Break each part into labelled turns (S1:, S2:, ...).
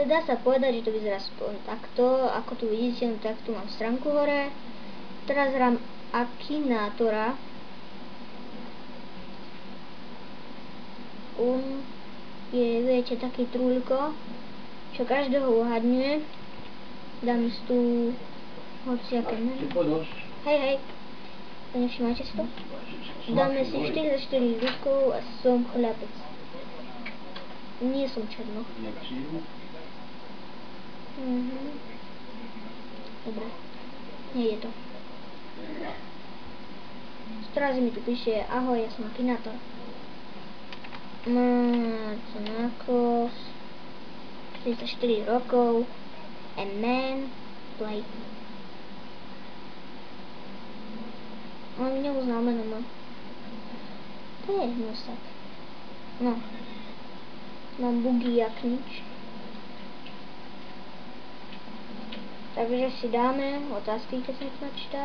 S1: Dá sa povedať, že to vyzerá takto, ako tu vidíte, no tak tu mám stránku hore. Teraz hrám Akinatora. Je, viete, taký trúľko, čo každého uhadňuje. Dám si tu hociaké meno. Hej, nevšimajte si to. Dáme si 4 za 4 ľudkov a som chlapec. Nie som černoch. Dobre, nie je to. Teraz mi tu píše, ahoj, ja som Akinator. Som ako 44 rokov. A man play. On mi neuznáme na môj. To je hnusak. No. Mám bugy jak nič. Takže si dáme otázky, keď sa to načítá.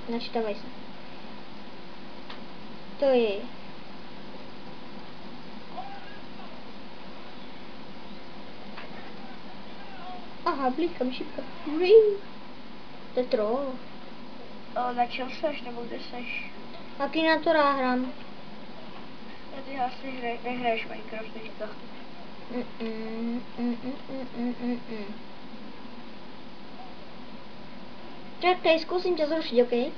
S1: Načítavaj sa. To je... Aha, blíkam šipka. To je troll.
S2: Na čem seš, nebo kde seš?
S1: Akinatora hrám.
S2: Ja ty asi nehraješ Minecraft teďka.
S1: Čakaj, skúsim ťa zrušiť, okej?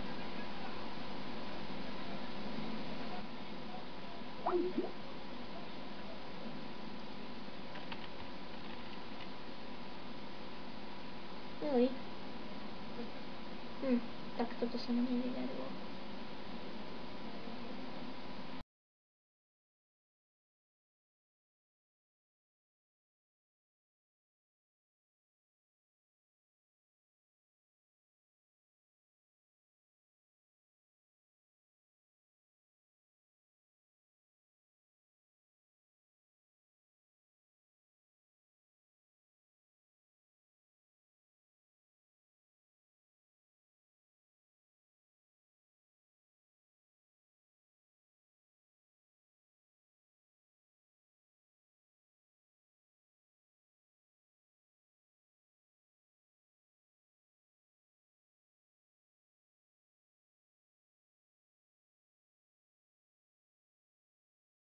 S1: Joj. Tak toto sa mi nevydarilo.